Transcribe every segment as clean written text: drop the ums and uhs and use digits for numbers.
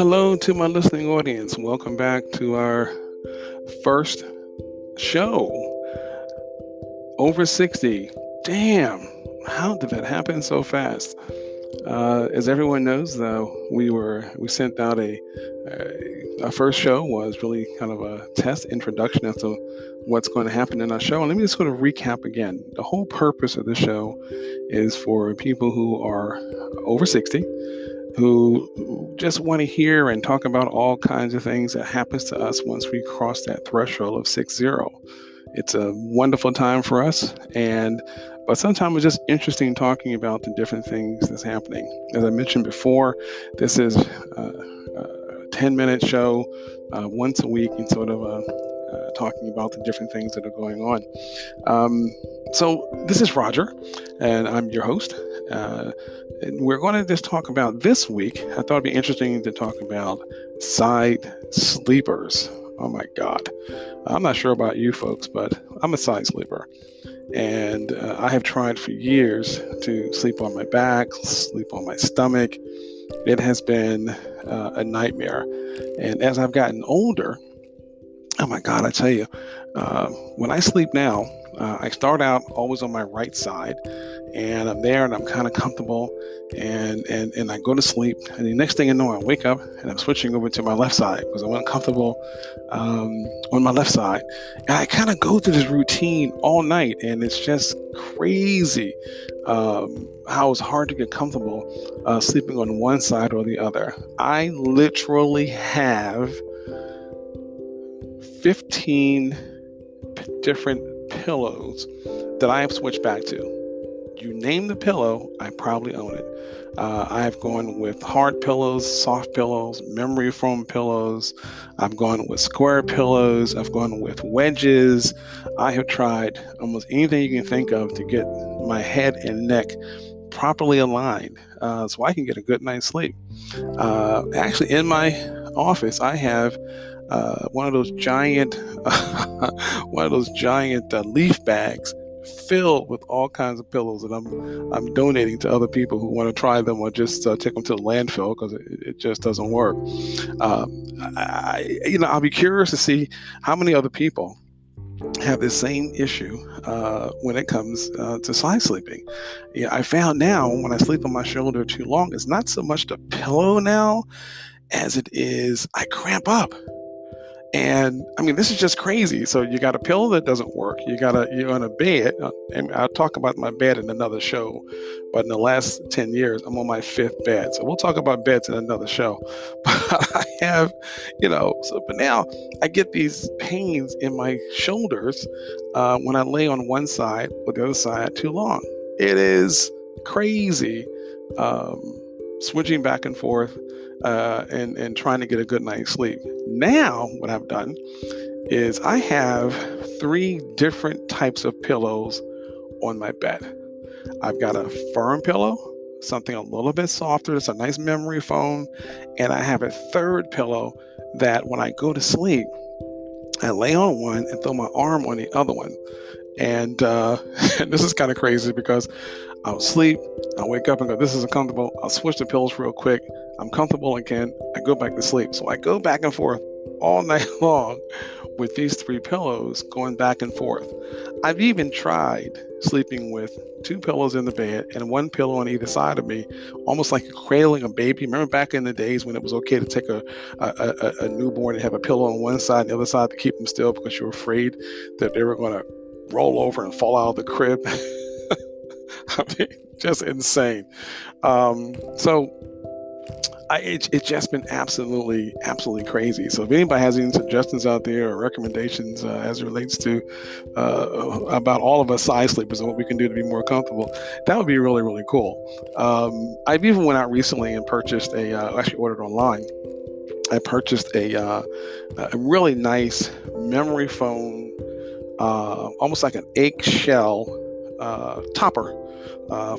Hello to my listening audience. Welcome back to our first show. Over 60. Damn, how did that happen so fast? As everyone knows, though, we sent out our first show was really kind of a test introduction as to what's going to happen in our show. And let me just sort of recap again. The whole purpose of the show is for people who are over 60 who just want to hear and talk about all kinds of things that happens to us once we cross that threshold of 60. It's a wonderful time for us, and but sometimes it's just interesting talking about the different things that's happening. As I mentioned before, this is a 10-minute show once a week, and sort of talking about the different things that are going on. So this is Roger, and I'm your host. And we're going to just talk about this week. I thought it'd be interesting to talk about side sleepers. Oh my God. I'm not sure about you folks, but I'm a side sleeper. And I have tried for years to sleep on my back, sleep on my stomach. It has been a nightmare. And as I've gotten older, oh my God, I tell you, when I sleep now, I start out always on my right side, and I'm there and I'm kind of comfortable, and I go to sleep, and the next thing I know, I wake up and I'm switching over to my left side because I'm uncomfortable on my left side, and I kind of go through this routine all night, and it's just crazy how it's hard to get comfortable sleeping on one side or the other. I literally have 15 different pillows that I have switched back to. You name the pillow, I probably own it. I've gone with hard pillows, soft pillows, memory foam pillows. I've gone with square pillows. I've gone with wedges. I have tried almost anything you can think of to get my head and neck properly aligned so I can get a good night's sleep. Actually, in my office, I have one of those giant, leaf bags filled with all kinds of pillows that I'm donating to other people who want to try them or just take them to the landfill because it just doesn't work. I'll be curious to see how many other people have the same issue when it comes to side sleeping. Yeah, I found now when I sleep on my shoulder too long, it's not so much the pillow now as it is I cramp up. And I mean, this is just crazy. So you got a pillow that doesn't work. You're on a bed, and I'll talk about my bed in another show. But in the last 10 years, I'm on my fifth bed. So we'll talk about beds in another show. But I have, but now I get these pains in my shoulders when I lay on one side or the other side too long. It is crazy. Um, Switching back and forth and trying to get a good night's sleep. Now, what I've done is I have three different types of pillows on my bed. I've got a firm pillow, something a little bit softer, it's a nice memory foam, and I have a third pillow that when I go to sleep, I lay on one and throw my arm on the other one. And, and this is kind of crazy because I'll sleep, I'll wake up and go, this isn't comfortable. I'll switch the pillows real quick. I'm comfortable again. I go back to sleep. So I go back and forth all night long with these three pillows going back and forth. I've even tried sleeping with two pillows in the bed and one pillow on either side of me, almost like cradling a baby. Remember back in the days when it was okay to take a newborn and have a pillow on one side and the other side to keep them still because you were afraid that they were going to roll over and fall out of the crib. I mean, just insane. So it's just been absolutely crazy. So if anybody has any suggestions out there or recommendations as it relates to about all of us side sleepers and what we can do to be more comfortable, that would be really, really cool. I've even went out recently and purchased actually ordered online. I purchased a really nice memory foam, almost like an eggshell topper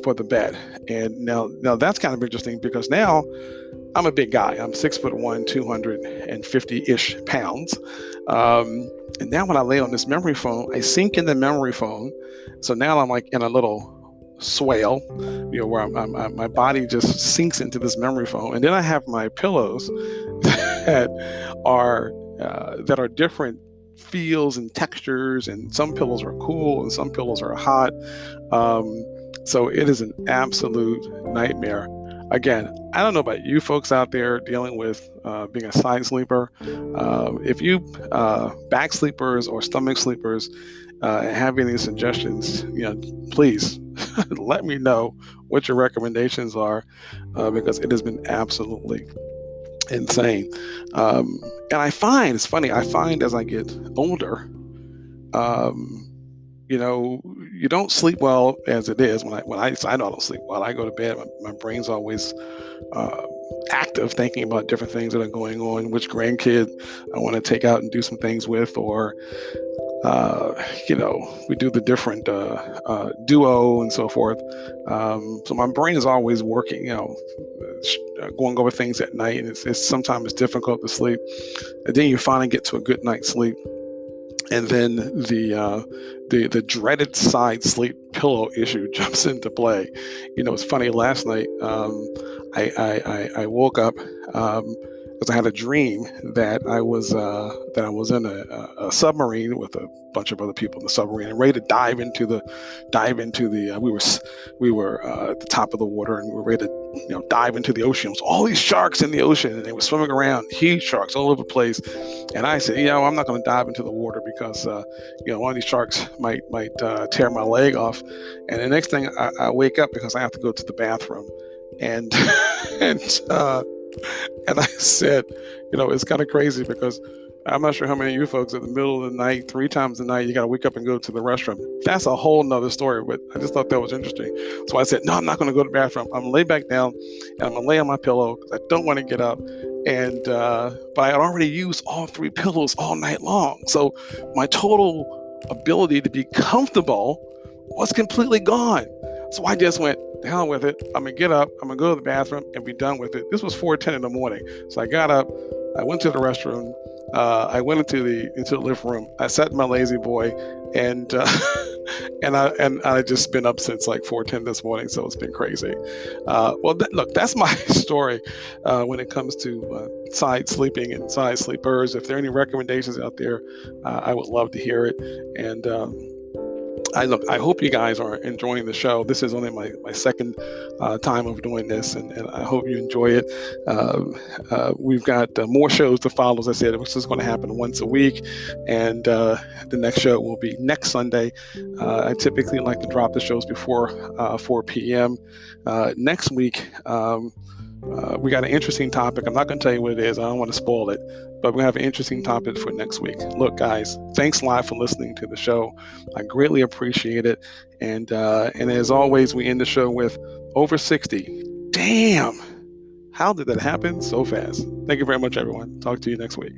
for the bed. And now that's kind of interesting because now I'm a big guy. I'm 6'1", 250-ish pounds. And now when I lay on this memory foam, I sink in the memory foam. So now I'm like in a little swale, where my body just sinks into this memory foam, and then I have my pillows that are different feels and textures, and some pillows are cool and some pillows are hot. Um, so it is an absolute nightmare. Again, I don't know about you folks out there dealing with being a side sleeper. If you back sleepers or stomach sleepers have any suggestions, please let me know what your recommendations are, because it has been absolutely insane. And I find it's funny. I find as I get older, um, you don't sleep well as it is. I know I don't sleep well. I go to bed, my brain's always uh, active, thinking about different things that are going on, which grandkid I want to take out and do some things with, or we do the different duo and so forth. So my brain is always working, going over things at night, and it's sometimes difficult to sleep. And then you finally get to a good night's sleep, and then the dreaded side sleep pillow issue jumps into play. It's funny. Last night, I woke up because I had a dream that I was in a submarine with a bunch of other people in the submarine, and ready to dive into the we were at the top of the water, and we were ready to dive into the ocean. It was all these sharks in the ocean, and they were swimming around, huge sharks all over the place. And I said, I'm not going to dive into the water because one of these sharks might tear my leg off. And the next thing, I wake up because I have to go to the bathroom, and and I said, it's kind of crazy because I'm not sure how many of you folks in the middle of the night, 3 times a night, you got to wake up and go to the restroom. That's a whole nother story, but I just thought that was interesting. So I said, no, I'm not going to go to the bathroom. I'm going to lay back down and I'm going to lay on my pillow because I don't want to get up. And but I had already used all 3 pillows all night long. So my total ability to be comfortable was completely gone. So I just went, the hell with it. I'm going to get up. I'm going to go to the bathroom and be done with it. This was 4:10 in the morning. So I got up. I went to the restroom. I went into the living room. I sat in my lazy boy, and I just been up since like 4:10 this morning. So it's been crazy. Look, that's my story when it comes to side sleeping and side sleepers. If there are any recommendations out there, I would love to hear it. And I hope you guys are enjoying the show. This is only my second time of doing this, and I hope you enjoy it. We've got more shows to follow, as I said, which is going to happen once a week, and the next show will be next Sunday. I typically like to drop the shows before 4 p.m. Next week, we got an interesting topic. I'm not going to tell you what it is. I don't want to spoil it, but we have an interesting topic for next week. Look, guys, thanks a lot for listening to the show. I greatly appreciate it. And as always, we end the show with over 60. Damn. How did that happen so fast? Thank you very much, everyone. Talk to you next week.